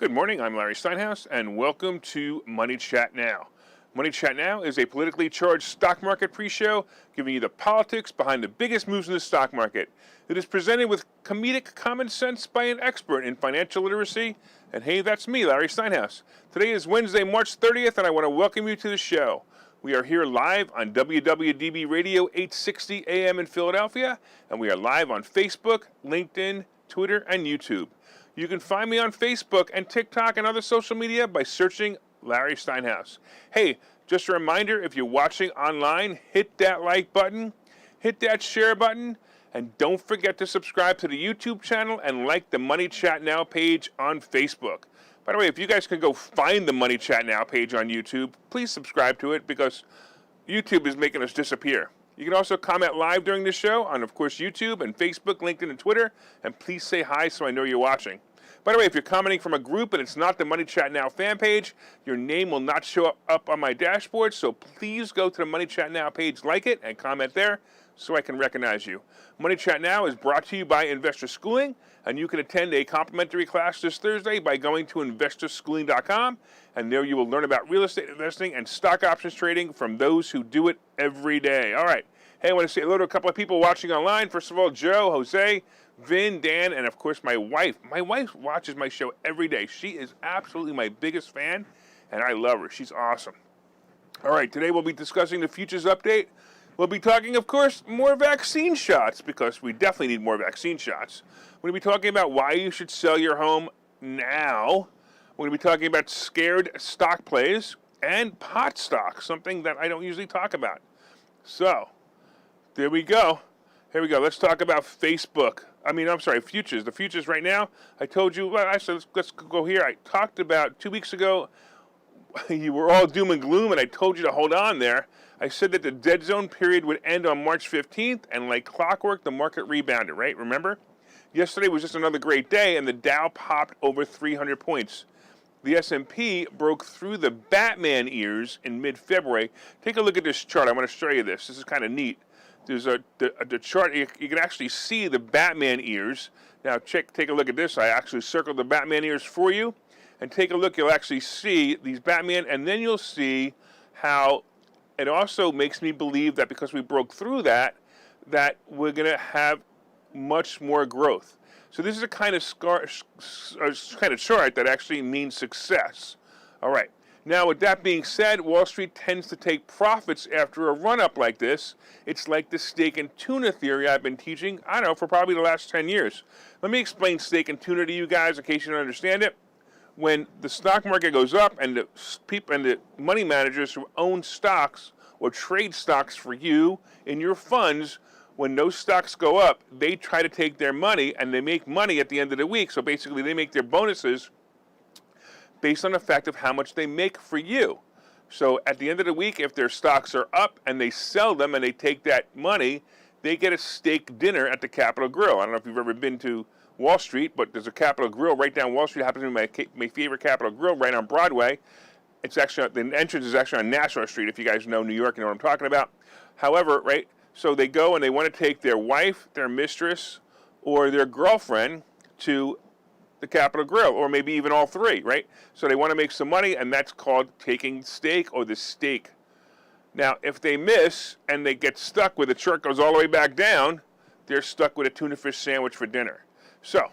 Good morning, I'm Larry Steinhouse, and welcome to Money Chat Now. Money Chat Now is a politically charged stock market pre-show giving you the politics behind the biggest moves in the stock market. It is presented with comedic common sense by an expert in financial literacy, and hey, that's me, Larry Steinhouse. Today is Wednesday, March 30th, and I want to welcome you to the show. We are here live on WWDB Radio 860 AM in Philadelphia, and we are live on Facebook, LinkedIn, Twitter, and YouTube. You can find me on Facebook and TikTok and other social media by searching Larry Steinhouse. Hey, just a reminder, if you're watching online, hit that like button, hit that share button, and don't forget to subscribe to the YouTube channel and like the Money Chat Now page on Facebook. By the way, if you guys can go find the Money Chat Now page on YouTube, please subscribe to it because YouTube is making us disappear. You can also comment live during the show on, of course, YouTube and Facebook, LinkedIn, and Twitter, and please say hi so I know you're watching. By the way, if you're commenting from a group and it's not the Money Chat Now fan page, your name will not show up on my dashboard, so please go to the Money Chat Now page, like it, and comment there so I can recognize you. Money Chat Now is brought to you by Investor Schooling, and you can attend a complimentary class this Thursday by going to investorschooling.com, and there you will learn about real estate investing and stock options trading from those who do it every day. All right. Hey, I want to say hello to a couple of people watching online. First of all, Joe, Jose, Vin, Dan, and of course my wife. My wife watches my show every day. She is absolutely my biggest fan, and I love her. She's awesome. All right, today we'll be discussing the futures update. We'll be talking, of course, more vaccine shots because we definitely need more vaccine shots. We're going to be talking about why you should sell your home now. We're going to be talking about scared stock plays and pot stocks, something that I don't usually talk about. So, there we go. Here we go. Let's talk about Facebook. Futures. The futures right now, I told you, well, actually, let's go here. I talked about 2 weeks ago, you were all doom and gloom, and I told you to hold on there. I said that the dead zone period would end on March 15th, and like clockwork, the market rebounded, right? Remember? Yesterday was just another great day, and the Dow popped over 300 points. The S&P broke through the Batman ears in mid-February. Take a look at this chart. I want to show you this. This is kind of neat. There's the chart. You can actually see the Batman ears. Now, take a look at this. I actually circled the Batman ears for you. And take a look. You'll actually see these Batman, and then you'll see how it also makes me believe that because we broke through that we're going to have much more growth. So this is a kind of chart that actually means success. All right. Now, with that being said, Wall Street tends to take profits after a run-up like this. It's like the steak and tuna theory I've been teaching, I don't know, for probably the last 10 years. Let me explain steak and tuna to you guys in case you don't understand it. When the stock market goes up and the money managers who own stocks or trade stocks for you in your funds, when those stocks go up, they try to take their money and they make money at the end of the week. So basically they make their bonuses based on the fact of how much they make for you. So at the end of the week, if their stocks are up and they sell them and they take that money, they get a steak dinner at the Capitol Grill. I don't know if you've ever been to Wall Street, but there's a Capitol Grill right down Wall Street. It happens to be my favorite Capitol Grill right on Broadway. It's actually, the entrance is actually on Nassau Street. If you guys know New York, you know what I'm talking about. However, right, so they go and they want to take their wife, their mistress, or their girlfriend to the Capitol Grill, or maybe even all three, right? So they want to make some money, and that's called taking steak or the steak. Now, if they miss and they get stuck where the chart goes all the way back down, they're stuck with a tuna fish sandwich for dinner. So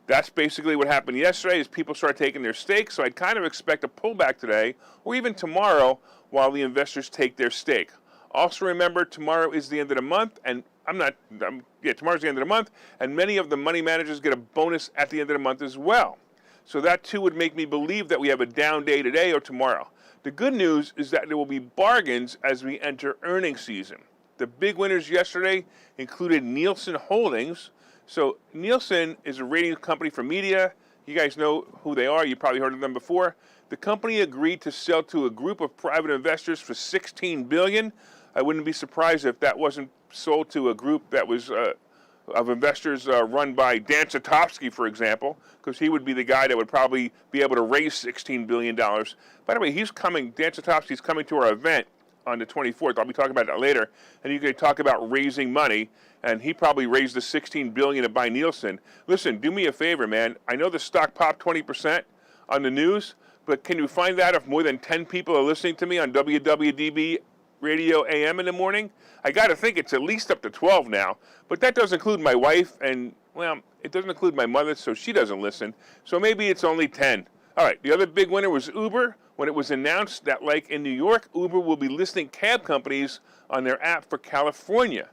that's basically what happened yesterday is people started taking their steak. So I'd kind of expect a pullback today or even tomorrow while the investors take their steak. Also remember, tomorrow is the end of the month, and tomorrow's the end of the month, and many of the money managers get a bonus at the end of the month as well. So that too would make me believe that we have a down day today or tomorrow. The good news is that there will be bargains as we enter earnings season. The big winners yesterday included Nielsen Holdings. So Nielsen is a ratings company for media. You guys know who they are. You probably heard of them before. The company agreed to sell to a group of private investors for $16 billion. I wouldn't be surprised if that wasn't sold to a group that was of investors run by Dan Satofsky, for example, because he would be the guy that would probably be able to raise $16 billion. By the way, Dan Satofsky's coming to our event on the 24th. I'll be talking about that later. And you can talk about raising money. And he probably raised the $16 billion to buy Nielsen. Listen, do me a favor, man. I know the stock popped 20%. on the news, but can you find out if more than 10 people are listening to me on WWDB Radio AM in the morning? I got to think it's at least up to 12 now, but that doesn't include my wife, and, well, it doesn't include my mother, so she doesn't listen. So maybe it's only 10. All right, the other big winner was Uber, when it was announced that, like in New York, Uber will be listing cab companies on their app for California.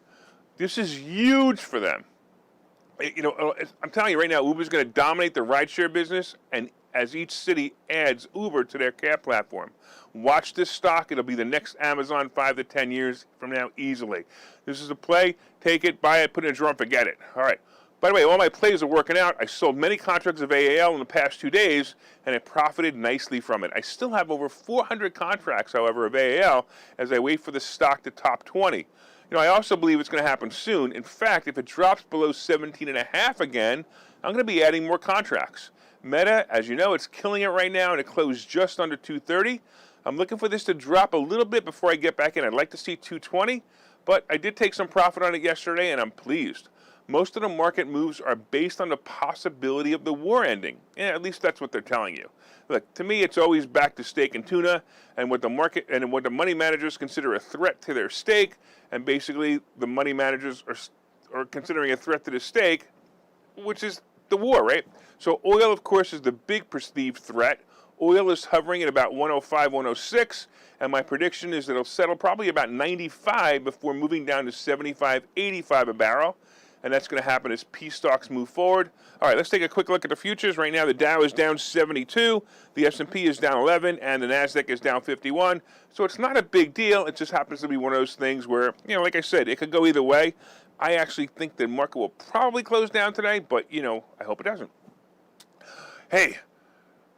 This is huge for them. You know, I'm telling you right now, Uber's going to dominate the rideshare business, and as each city adds Uber to their cab platform. Watch this stock. It'll be the next Amazon 5 to 10 years from now easily. This is a play. Take it, buy it, put it in a drawer, and forget it. All right. By the way, all my plays are working out. I sold many contracts of AAL in the past 2 days, and I profited nicely from it. I still have over 400 contracts, however, of AAL as I wait for the stock to top 20. You know, I also believe it's going to happen soon. In fact, if it drops below 17.5 again, I'm going to be adding more contracts. Meta, as you know, it's killing it right now, and it closed just under 230. I'm looking for this to drop a little bit before I get back in. I'd like to see 220, but I did take some profit on it yesterday, and I'm pleased. Most of the market moves are based on the possibility of the war ending. Yeah, at least that's what they're telling you. Look, to me, it's always back to steak and tuna, and what the market and what the money managers consider a threat to their stake, and basically the money managers are considering a threat to the stake, which is the war, right? So oil, of course, is the big perceived threat. Oil is hovering at about 105, 106, and my prediction is that it'll settle probably about 95 before moving down to 75, 85 a barrel. And that's going to happen as peace stocks move forward. All right, let's take a quick look at the futures. Right now, the Dow is down 72, the S&P is down 11, and the NASDAQ is down 51. So it's not a big deal. It just happens to be one of those things where, you know, like I said, it could go either way. I actually think the market will probably close down today, but, you know, I hope it doesn't. Hey,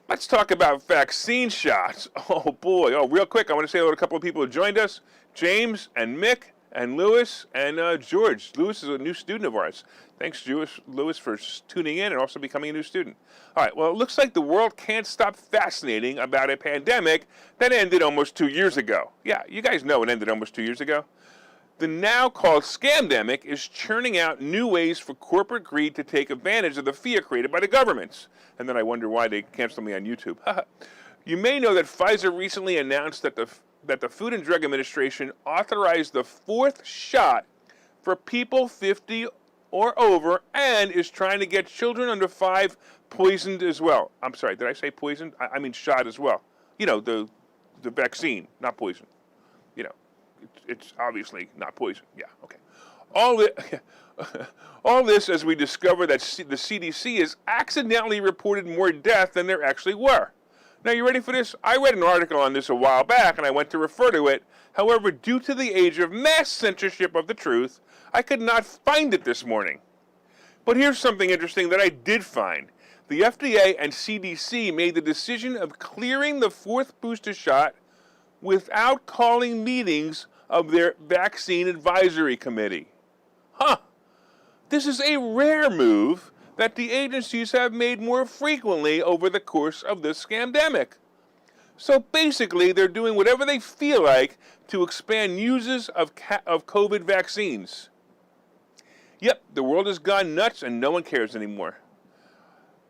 let's talk about vaccine shots. Oh, boy. Oh, real quick, I want to say hello to a couple of people who joined us, James and Mick and Lewis and George. Lewis is a new student of ours. Thanks, Lewis, for tuning in and also becoming a new student. All right, well, it looks like the world can't stop fascinating about a pandemic that ended almost 2 years ago. Yeah, you guys know it ended almost 2 years ago. The now called scamdemic is churning out new ways for corporate greed to take advantage of the fear created by the governments. And then I wonder why they canceled me on YouTube. You may know that Pfizer recently announced that the Food and Drug Administration authorized the 4th shot for people 50 or over and is trying to get children under 5 poisoned as well. I'm sorry, did I say poisoned? I mean shot as well. You know, the vaccine, not poison. You know, it's obviously not poison. Yeah, okay. All this as we discover that the CDC has accidentally reported more death than there actually were. Now, you ready for this? I read an article on this a while back, and I went to refer to it. However, due to the age of mass censorship of the truth, I could not find it this morning. But here's something interesting that I did find. The FDA and CDC made the decision of clearing the 4th booster shot without calling meetings of their vaccine advisory committee. This is a rare move that the agencies have made more frequently over the course of this scamdemic. So basically, they're doing whatever they feel like to expand uses of COVID vaccines. Yep, the world has gone nuts and no one cares anymore.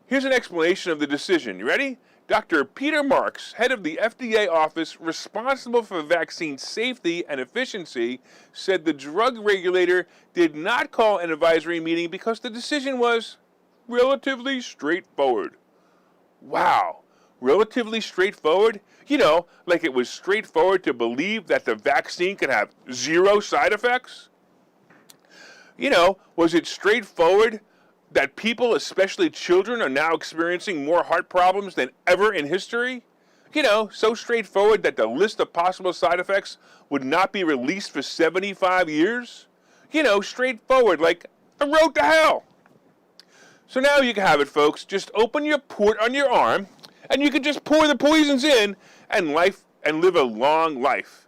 Here's an explanation of the decision. You ready? Dr. Peter Marks, head of the FDA office responsible for vaccine safety and efficiency, said the drug regulator did not call an advisory meeting because the decision was relatively straightforward. Wow, relatively straightforward? You know, like it was straightforward to believe that the vaccine could have 0 side effects? You know, was it straightforward that people, especially children, are now experiencing more heart problems than ever in history? You know, so straightforward that the list of possible side effects would not be released for 75 years? You know, straightforward, like the road to hell. So now you can have it, folks. Just open your port on your arm, and you can just pour the poisons in and live a long life.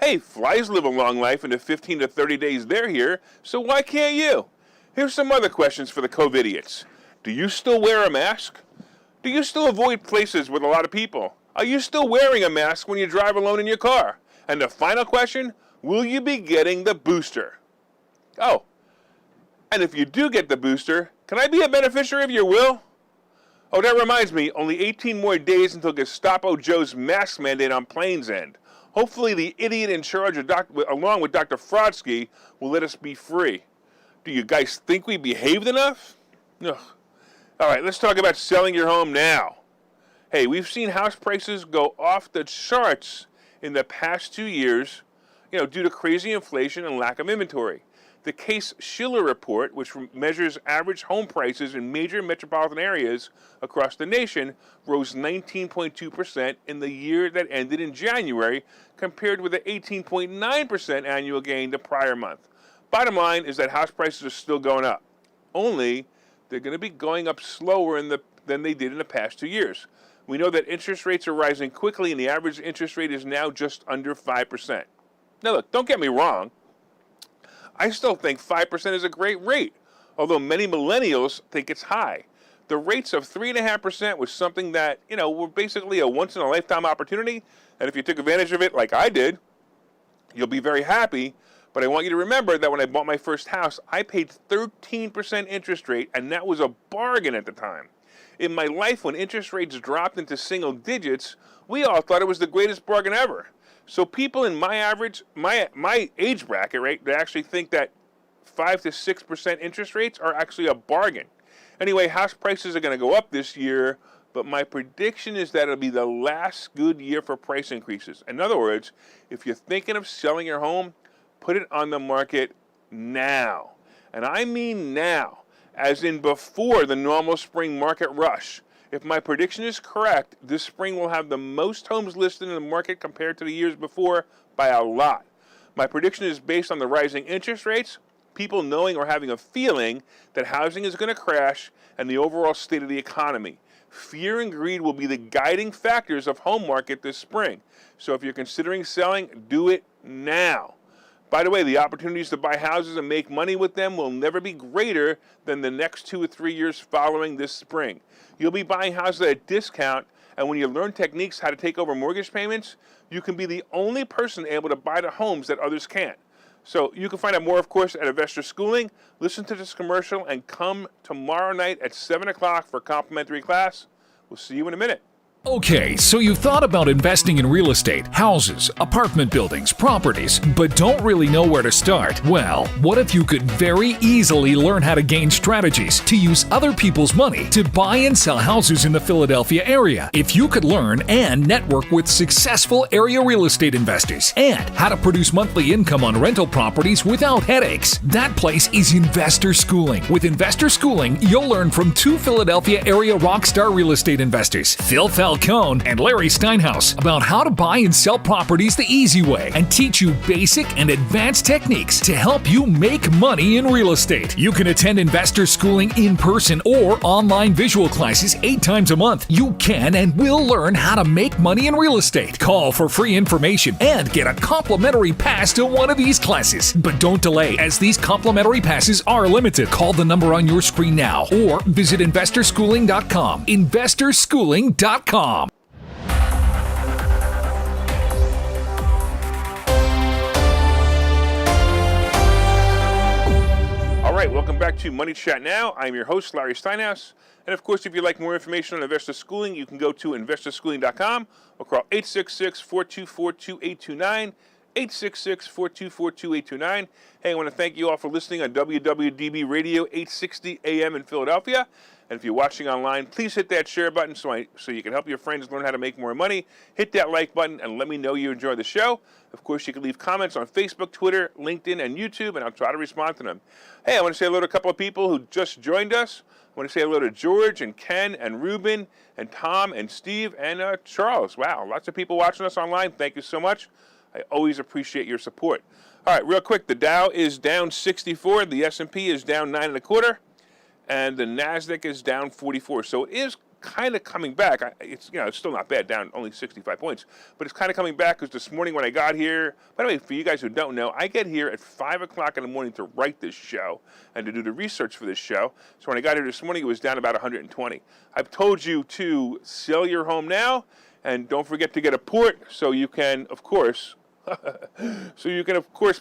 Hey, flies live a long life in the 15 to 30 days they're here, so why can't you? Here's some other questions for the COVIDiots. Do you still wear a mask? Do you still avoid places with a lot of people? Are you still wearing a mask when you drive alone in your car? And the final question, will you be getting the booster? Oh, and if you do get the booster, can I be a beneficiary of your will? Oh, that reminds me, only 18 more days until Gestapo Joe's mask mandate on planes end. Hopefully the idiot in charge, along with Dr. Frodsky, will let us be free. Do you guys think we behaved enough? Ugh. All right, let's talk about selling your home now. Hey, we've seen house prices go off the charts in the past 2 years, due to crazy inflation and lack of inventory. The Case-Shiller report, which measures average home prices in major metropolitan areas across the nation, rose 19.2% in the year that ended in January, compared with the 18.9% annual gain the prior month. Bottom line is that house prices are still going up. Only, they're going to be going up slower than they did in the past 2 years. We know that interest rates are rising quickly, and the average interest rate is now just under 5%. Now look, don't get me wrong. I still think 5% is a great rate, although many millennials think it's high. The rates of 3.5% was something that, were basically a once-in-a-lifetime opportunity, and if you took advantage of it like I did, you'll be very happy. But I want you to remember that when I bought my first house, I paid 13% interest rate, and that was a bargain at the time. In my life, when interest rates dropped into single digits, we all thought it was the greatest bargain ever. So people in my age bracket, right, they actually think that 5 to 6% interest rates are actually a bargain. Anyway, house prices are going to go up this year, but my prediction is that it'll be the last good year for price increases. In other words, if you're thinking of selling your home, put it on the market now. And I mean now, as in before the normal spring market rush. If my prediction is correct, this spring will have the most homes listed in the market compared to the years before by a lot. My prediction is based on the rising interest rates, people knowing or having a feeling that housing is going to crash, and the overall state of the economy. Fear and greed will be the guiding factors of home market this spring. So if you're considering selling, do it now. By the way, the opportunities to buy houses and make money with them will never be greater than the next 2 or 3 years following this spring. You'll be buying houses at a discount, and when you learn techniques how to take over mortgage payments, you can be the only person able to buy the homes that others can't. So you can find out more, of course, at Investor Schooling. Listen to this commercial and come tomorrow night at 7 o'clock for a complimentary class. We'll see you in a minute. Okay, so you've thought about investing in real estate, houses, apartment buildings, properties, but don't really know where to start. Well, what if you could very easily learn how to gain strategies to use other people's money to buy and sell houses in the Philadelphia area? If you could learn and network with successful area real estate investors and how to produce monthly income on rental properties without headaches, that place is Investor Schooling. With Investor Schooling, you'll learn from 2 Philadelphia area rockstar real estate investors, Phil Falcone and Larry Steinhouse, about how to buy and sell properties the easy way and teach you basic and advanced techniques to help you make money in real estate. You can attend Investor Schooling in person or online visual classes 8 times a month. You can and will learn how to make money in real estate. Call for free information and get a complimentary pass to one of these classes. But don't delay, as these complimentary passes are limited. Call the number on your screen now or visit investorschooling.com. investorschooling.com. All right, welcome back to Money Chat Now. I'm your host, Larry Steinhouse. And of course, if you'd like more information on Investor Schooling, you can go to investorschooling.com or call 866-424-2829, 866-424-2829. Hey, I want to thank you all for listening on WWDB Radio 860 AM in Philadelphia. And if you're watching online, please hit that share button so you can help your friends learn how to make more money. Hit that like button and let me know you enjoy the show. Of course, you can leave comments on Facebook, Twitter, LinkedIn, and YouTube, and I'll try to respond to them. Hey, I want to say hello to a couple of people who just joined us. I want to say hello to George and Ken and Ruben and Tom and Steve and Charles. Wow, lots of people watching us online. Thank you so much. I always appreciate your support. All right, real quick, the Dow is down 64, the S&P is down 9.25, and the Nasdaq is down 44. So it is kind of coming back. It's still not bad, down only 65 points, but it's kind of coming back because this morning when I got here, by the way, for you guys who don't know, I get here at 5 o'clock in the morning to write this show and to do the research for this show. So when I got here this morning, it was down about 120. I've told you to sell your home now, and don't forget to get a port so you can, of course,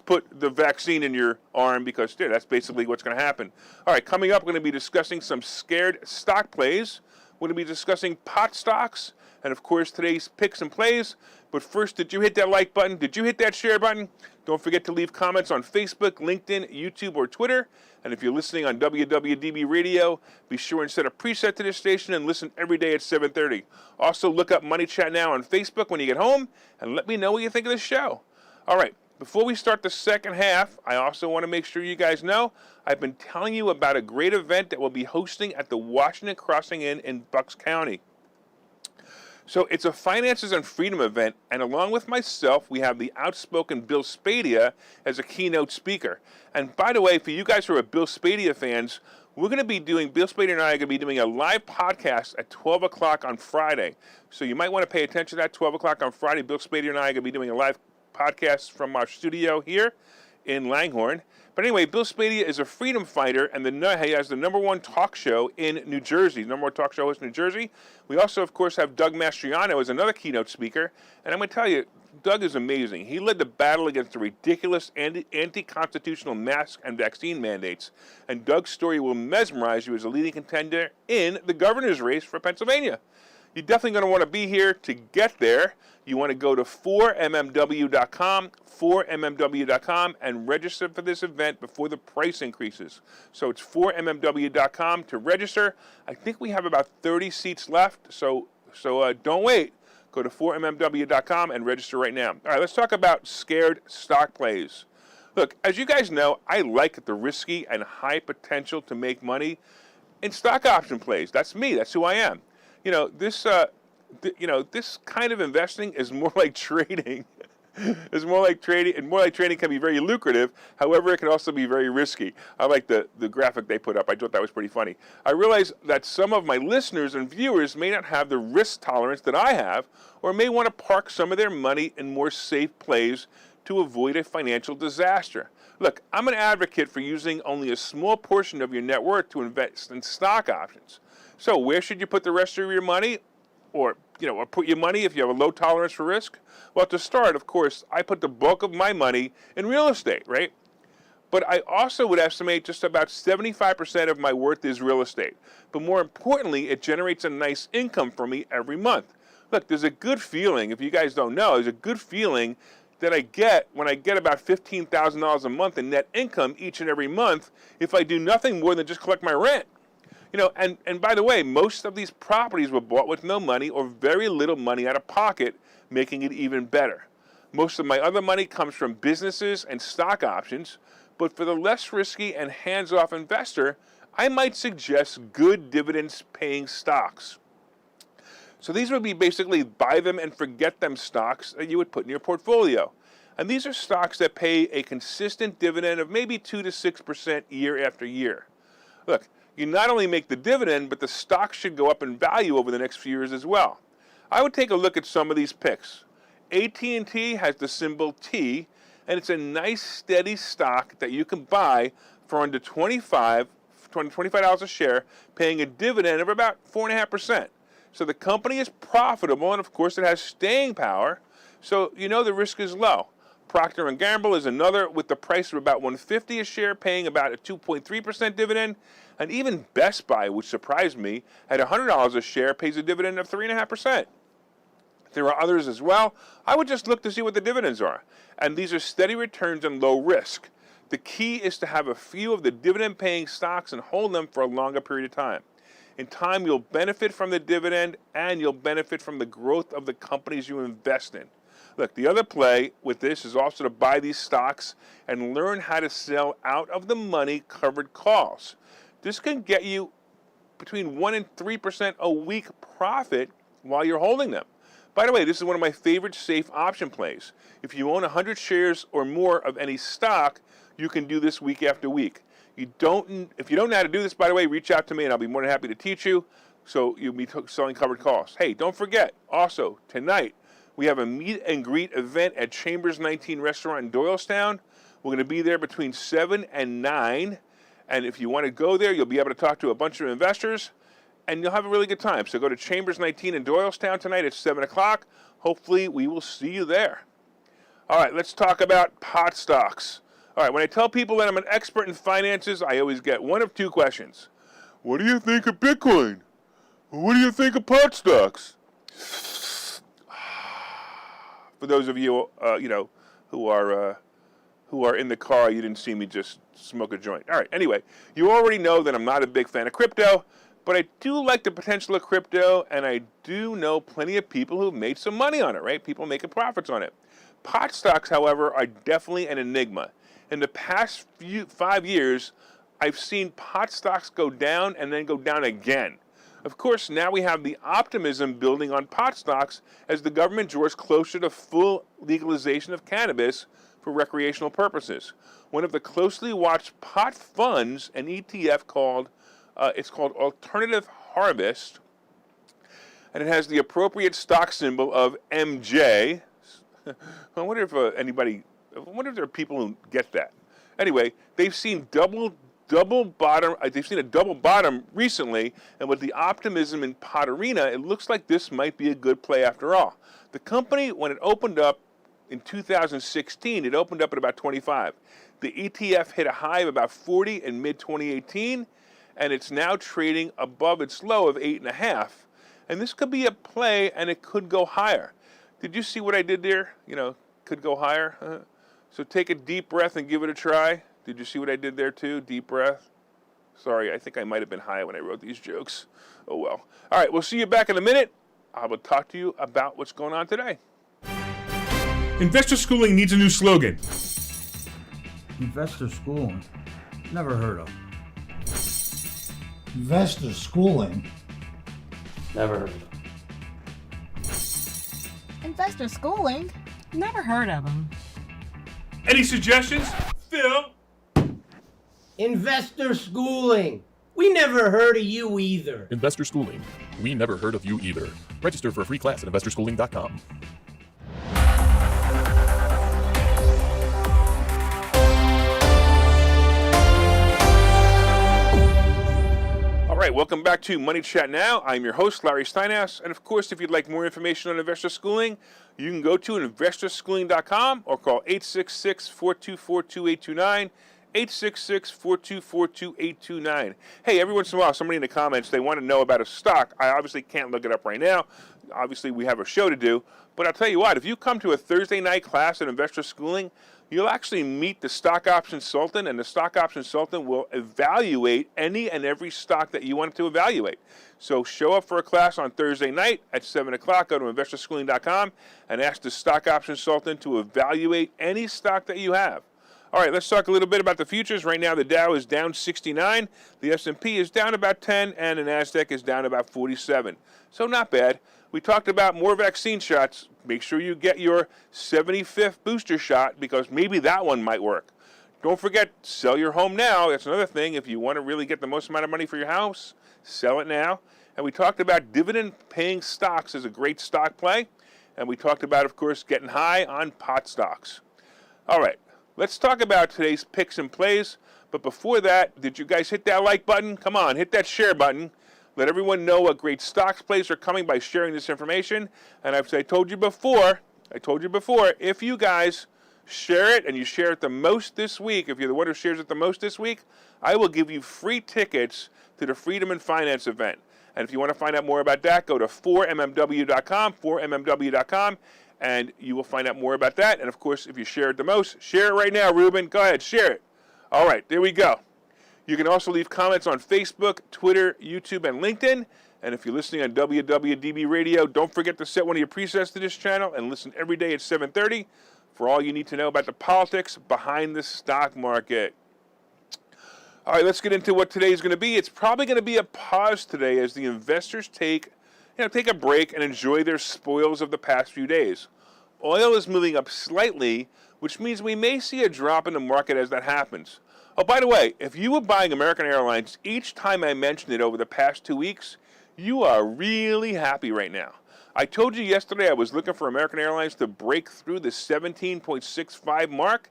put the vaccine in your arm, because that's basically what's going to happen. All right, coming up, we're going to be discussing some scared stock plays We're going to be discussing pot stocks and, of course, today's picks and plays. But first, did you hit that like button? Did you hit that share button? Don't forget to leave comments on Facebook, LinkedIn, YouTube, or Twitter. And if you're listening on WWDB Radio, be sure and set a preset to this station and listen every day at 7:30. Also, look up Money Chat Now on Facebook when you get home and let me know what you think of the show. All right, before we start the second half, I also want to make sure you guys know I've been telling you about a great event that we'll be hosting at the Washington Crossing Inn in Bucks County. So it's a Finances and Freedom event, and along with myself, we have the outspoken Bill Spadea as a keynote speaker. And by the way, for you guys who are Bill Spadea fans, Bill Spadea and I are going to be doing a live podcast at 12 o'clock on Friday. So you might want to pay attention to that, 12 o'clock on Friday. Bill Spadea and I are going to be doing a live podcast from our studio here in Langhorne. But anyway, Bill Spadea is a freedom fighter, and he has the #1 talk show in New Jersey, #1 talk show host in New Jersey. We also, of course, have Doug Mastriano as another keynote speaker. And I'm going to tell you, Doug is amazing. He led the battle against the ridiculous anti-constitutional mask and vaccine mandates. And Doug's story will mesmerize you as a leading contender in the governor's race for Pennsylvania. You're definitely going to want to be here to get there. You want to go to 4mmw.com, 4mmw.com, and register for this event before the price increases. So it's 4mmw.com to register. I think we have about 30 seats left, so don't wait. Go to 4mmw.com and register right now. All right, let's talk about scared stock plays. Look, as you guys know, I like the risky and high potential to make money in stock option plays. That's me. That's who I am. This kind of investing is more like trading. It's more like trading, and more like trading can be very lucrative. However, it can also be very risky. I like the graphic they put up. I thought that was pretty funny. I realize that some of my listeners and viewers may not have the risk tolerance that I have, or may want to park some of their money in more safe plays to avoid a financial disaster. Look, I'm an advocate for using only a small portion of your net worth to invest in stock options. So where should you put the rest of your money? Or put your money if you have a low tolerance for risk? Well, to start, of course, I put the bulk of my money in real estate, right? But I also would estimate just about 75% of my worth is real estate. But more importantly, it generates a nice income for me every month. Look, there's a good feeling, if you guys don't know, there's a good feeling that I get when I get about $15,000 a month in net income each and every month if I do nothing more than just collect my rent. And by the way, most of these properties were bought with no money or very little money out of pocket, making it even better. Most of my other money comes from businesses and stock options, but for the less risky and hands-off investor, I might suggest good dividends-paying stocks. So these would be basically buy them and forget them stocks that you would put in your portfolio. And these are stocks that pay a consistent dividend of maybe 2 to 6% year after year. Look, you not only make the dividend, but the stock should go up in value over the next few years as well. I would take a look at some of these picks. AT&T has the symbol T, and it's a nice steady stock that you can buy for under $25 a share, paying a dividend of about 4.5%. So the company is profitable, and of course it has staying power, so the risk is low. Procter & Gamble is another with the price of about $150 a share, paying about a 2.3% dividend. And even Best Buy, which surprised me, at $100 a share, pays a dividend of 3.5%. There are others as well. I would just look to see what the dividends are. And these are steady returns and low risk. The key is to have a few of the dividend-paying stocks and hold them for a longer period of time. In time, you'll benefit from the dividend, and you'll benefit from the growth of the companies you invest in. Look, the other play with this is also to buy these stocks and learn how to sell out of the money covered calls. This can get you between 1% and 3% a week profit while you're holding them. By the way, this is one of my favorite safe option plays. If you own 100 shares or more of any stock, you can do this week after week. If you don't know how to do this, by the way, reach out to me and I'll be more than happy to teach you. So you'll be selling covered calls. Hey, don't forget, also, tonight, we have a meet and greet event at Chambers 19 Restaurant in Doylestown. We're going to be there between 7 and 9. And if you want to go there, you'll be able to talk to a bunch of investors, and you'll have a really good time. So go to Chambers 19 in Doylestown tonight at 7 o'clock. Hopefully, we will see you there. All right, let's talk about pot stocks. All right, when I tell people that I'm an expert in finances, I always get one of two questions. What do you think of Bitcoin? What do you think of pot stocks? For those of you, who are in the car, you didn't see me just smoke a joint. All right, anyway, you already know that I'm not a big fan of crypto, but I do like the potential of crypto, and I do know plenty of people who've made some money on it, right? People making profits on it. Pot stocks, however, are definitely an enigma. In the past 5 years, I've seen pot stocks go down and then go down again. Of course, now we have the optimism building on pot stocks as the government draws closer to full legalization of cannabis for recreational purposes. One of the closely watched pot funds, an ETF called Alternative Harvest, and it has the appropriate stock symbol of MJ. I wonder if there are people who get that. Anyway, they've seen They've seen a double bottom recently, and with the optimism in pot arena, it looks like this might be a good play after all. The company, when it opened up in 2016, it opened up at about 25. The ETF hit a high of about 40 in mid-2018, and it's now trading above its low of 8.5. And this could be a play, and it could go higher. Did you see what I did there? Could go higher. So take a deep breath and give it a try. Did you see what I did there too? Deep breath. Sorry, I think I might have been high when I wrote these jokes. Oh well. All right, we'll see you back in a minute. I will talk to you about what's going on today. Investor schooling needs a new slogan. Investor schooling? Never heard of. Investor schooling? Never heard of them. Investor schooling? Never heard of them. Any suggestions? Phil? Investor schooling. We never heard of you either. Investor Schooling. We never heard of you either. Register for a free class at investorschooling.com. All right, welcome back to Money Chat Now. I'm your host, Larry Steinhouse. And of course, if you'd like more information on investor schooling, you can go to investorschooling.com or call 866-424-2829. 866-424-2829. Hey, every once in a while, somebody in the comments, they want to know about a stock. I obviously can't look it up right now. Obviously, we have a show to do. But I'll tell you what, if you come to a Thursday night class at Investor Schooling, you'll actually meet the stock option consultant, and the stock option consultant will evaluate any and every stock that you want to evaluate. So show up for a class on Thursday night at 7 o'clock. Go to investorschooling.com and ask the stock option consultant to evaluate any stock that you have. All right, let's talk a little bit about the futures. Right now, the Dow is down 69, the S&P is down about 10, and the NASDAQ is down about 47. So not bad. We talked about more vaccine shots. Make sure you get your 75th booster shot because maybe that one might work. Don't forget, sell your home now. That's another thing. If you want to really get the most amount of money for your house, sell it now. And we talked about dividend-paying stocks as a great stock play. And we talked about, of course, getting high on pot stocks. All right. Let's talk about today's picks and plays. But before that, did you guys hit that like button? Come on, hit that share button. Let everyone know what great stocks plays are coming by sharing this information. And as I told you before, if you guys share it and you share it the most this week, if you're the one who shares it the most this week, I will give you free tickets to the Freedom and Finance event. And if you want to find out more about that, go to 4mmw.com, 4mmw.com. And you will find out more about that. And, of course, if you share it the most, share it right now, Ruben. Go ahead, share it. All right, there we go. You can also leave comments on Facebook, Twitter, YouTube, and LinkedIn. And if you're listening on WWDB Radio, don't forget to set one of your presets to this channel and listen every day at 7:30 for all you need to know about the politics behind the stock market. All right, let's get into what today is going to be. It's probably going to be a pause today as the investors take a break and enjoy their spoils of the past few days. Oil is moving up slightly, which means we may see a drop in the market as that happens. Oh, by the way, if you were buying American Airlines each time I mentioned it over the past 2 weeks, you are really happy right now. I told you yesterday I was looking for American Airlines to break through the 17.65 mark,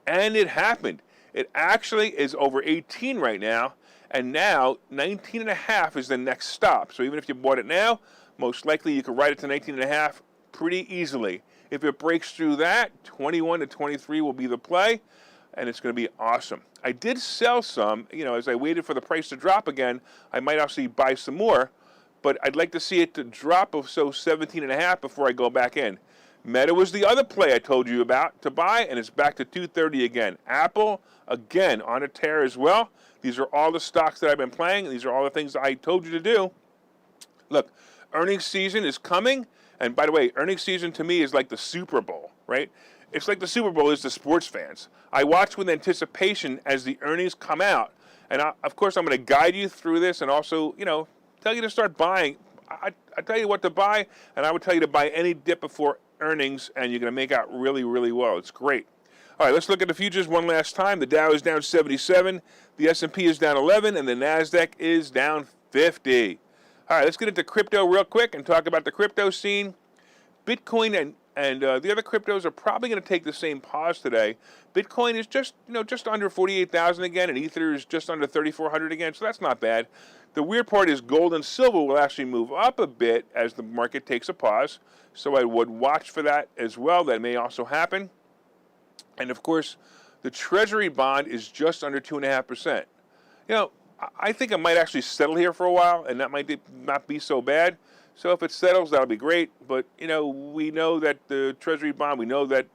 and it happened. It actually is over 18 right now, and now 19.5 is the next stop. So even if you bought it now, most likely you could ride it to 19.5 pretty easily. If it breaks through that, 21 to 23 will be the play, and it's going to be awesome. I did sell some, as I waited for the price to drop again. I might actually buy some more, but I'd like to see it to drop of 17.5 before I go back in. Meta was the other play I told you about to buy, and it's back to 230 again. Apple, again, on a tear as well. These are all the stocks that I've been playing. These are all the things I told you to do. Look, earnings season is coming, and by the way, earnings season to me is like the Super Bowl, right? It's like the Super Bowl is to sports fans. I watch with anticipation as the earnings come out, and of course I'm going to guide you through this and also, tell you to start buying. I tell you what to buy, and I would tell you to buy any dip before earnings, and you're going to make out really, really well. It's great. All right, let's look at the futures one last time. The Dow is down 77, the S&P is down 11, and the NASDAQ is down 50. All right, let's get into crypto real quick and talk about the crypto scene. Bitcoin and the other cryptos are probably going to take the same pause today. Bitcoin is just under 48,000 again, and Ether is just under 3,400 again, so that's not bad. The weird part is gold and silver will actually move up a bit as the market takes a pause, so I would watch for that as well. That may also happen. And of course, the Treasury bond is just under 2.5%. I think it might actually settle here for a while, and that might not be so bad. So if it settles, that'll be great. But, we know that the Treasury bond, we know that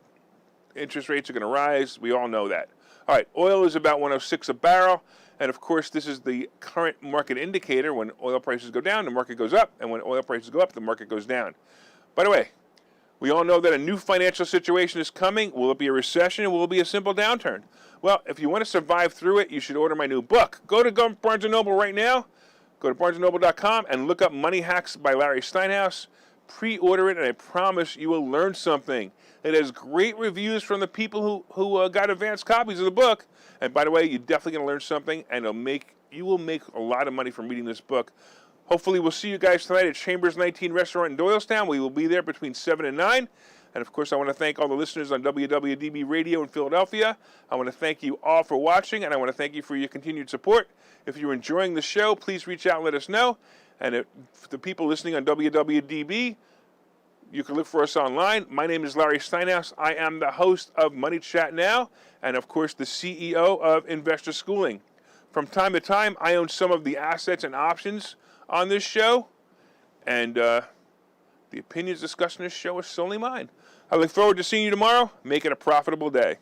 interest rates are going to rise. We all know that. All right, oil is about 106 a barrel. And, of course, this is the current market indicator. When oil prices go down, the market goes up. And when oil prices go up, the market goes down. By the way, we all know that a new financial situation is coming. Will it be a recession, or will it be a simple downturn? Well, if you want to survive through it, you should order my new book. Go to Barnes & Noble right now. Go to barnesandnoble.com and look up Money Hacks by Larry Steinhouse. Pre-order it, and I promise you will learn something. It has great reviews from the people who got advanced copies of the book. And by the way, you're definitely going to learn something, and you will make a lot of money from reading this book. Hopefully, we'll see you guys tonight at Chambers 19 Restaurant in Doylestown. We will be there between 7 and 9. And, of course, I want to thank all the listeners on WWDB Radio in Philadelphia. I want to thank you all for watching, and I want to thank you for your continued support. If you're enjoying the show, please reach out and let us know. And for the people listening on WWDB, you can look for us online. My name is Larry Steinhouse. I am the host of Money Chat Now and, of course, the CEO of Investor Schooling. From time to time, I own some of the assets and options on this show, and the opinions discussed in this show are solely mine. I look forward to seeing you tomorrow. Make it a profitable day.